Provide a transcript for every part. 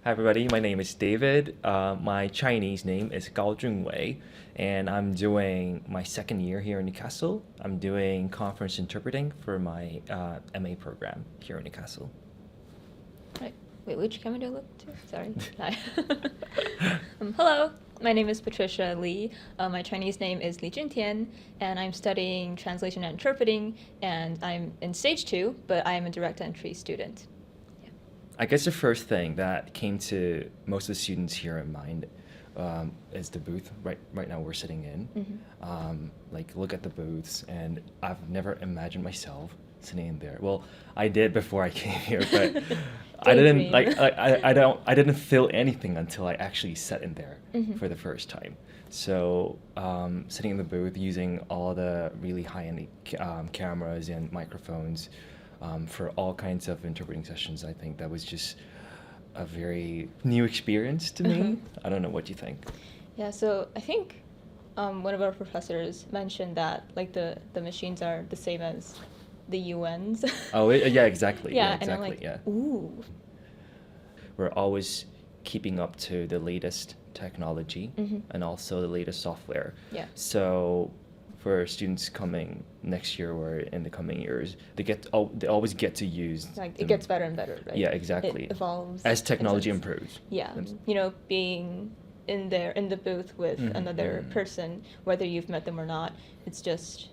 Hi everybody, my name is David. My Chinese name is Gao Junwei, and I'm doing my second year here in Newcastle. I'm doing conference interpreting for my MA program here in Newcastle. Right. Wait, which camera do I look to? Sorry. Hi. Hello, my name is Patricia Lee. My Chinese name is Li Juntian, and I'm studying translation and interpreting, and I'm in stage 2, but I am a direct entry student. I guess the first thing that came to most of the students here in mind is the booth. Right now we're sitting in. Look at the booths, and I've never imagined myself sitting in there. Well, I did before I came here, but I didn't Daydream. I didn't feel anything until I actually sat in there for the first time. So sitting in the booth using all the really high-end cameras and microphones for all kinds of interpreting sessions, I think that was just a very new experience to me. I don't know what you think. Yeah, so I think one of our professors mentioned that like the machines are the same as the UNs. Oh, yeah, exactly. Yeah, Yeah, and I'm exactly. like, Yeah. ooh. We're always keeping up to the latest technology and also the latest software. Yeah. So for students coming next year or in the coming years, they always get to use Like them. it gets better and better, right? Yeah, exactly. It evolves As in technology sense. improves. Yeah, And- being in there in the booth with another person, whether you've met them or not, it's just,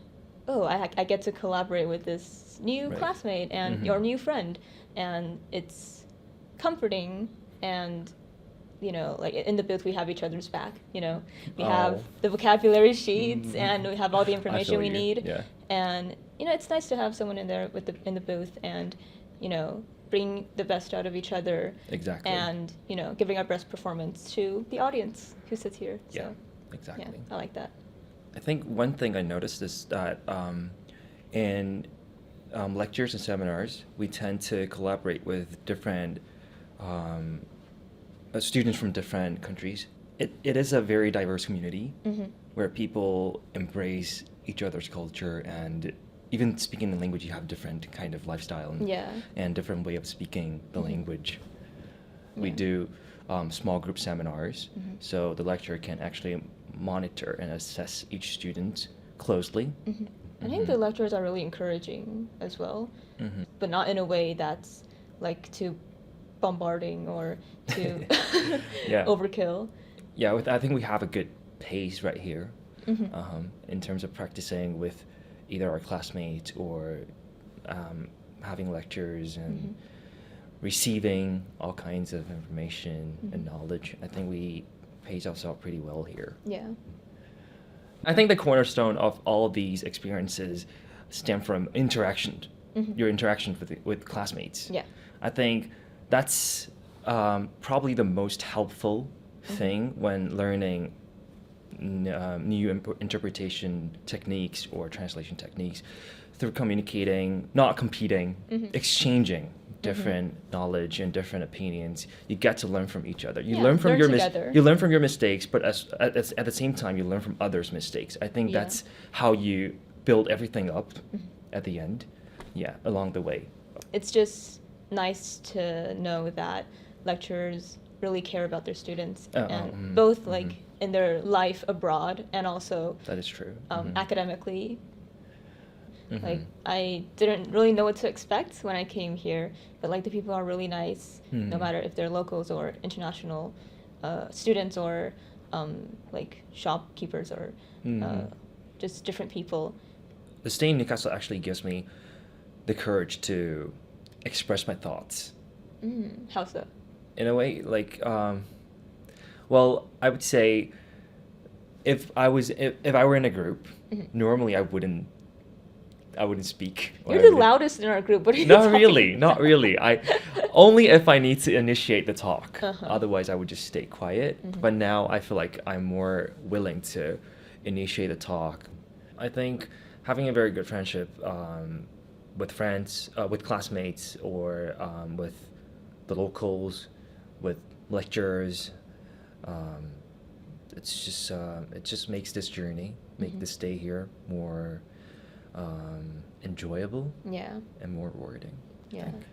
oh, I get to collaborate with this new Right. classmate and your new friend, and it's comforting. And like in the booth we have each other's back. We have Oh. the vocabulary sheets and we have all the information feel we you, need. yeah. And it's nice to have someone in there in the booth and bring the best out of each other. Exactly. And giving our best performance to the audience who sits here. So Yeah, exactly. yeah, I like that. I think one thing I noticed is that in lectures and seminars, we tend to collaborate with different students from different countries. It is a very diverse community where people embrace each other's culture, and even speaking the language, you have different kind of lifestyle Yeah. and different way of speaking the language. We Yeah. do small group seminars, so the lecturer can actually monitor and assess each student closely. I think the lecturers are really encouraging as well, but not in a way that's like too bombarding or too Yeah. overkill. Yeah, I think we have a good pace right here in terms of practicing with either our classmates or having lectures and receiving all kinds of information and knowledge. I think we pace ourselves pretty well here. Yeah. I think the cornerstone of all of these experiences stem from interaction, your interaction with classmates. Yeah. I think that's probably the most helpful thing when learning new interpretation techniques or translation techniques through communicating, not competing, exchanging different knowledge and different opinions. You get to learn from each other. You Yeah, learn from learn your together. you learn from your mistakes, but at the same time you learn from others' mistakes. I think Yeah. that's how you build everything up at the end. Yeah, along the way. It's just nice to know that lecturers really care about their students, and both like in their life abroad and also That is true. academically. Like I didn't really know what to expect when I came here, but like the people are really nice, no matter if they're locals or international students or like shopkeepers or just different people. The stay in Newcastle actually gives me the courage to express my thoughts. How so? In a way, well, I would say if I were in a group, normally I wouldn't speak. or You're I the wouldn't- loudest in our group. What are you Not talking really, about? not really. I only if I need to initiate the talk. Uh-huh. Otherwise, I would just stay quiet. But now I feel like I'm more willing to initiate the talk. I think having a very good friendship with friends, with classmates, or with the locals, with lecturers, it just makes this journey, make this stay here more enjoyable Yeah. and more rewarding. I Yeah. think.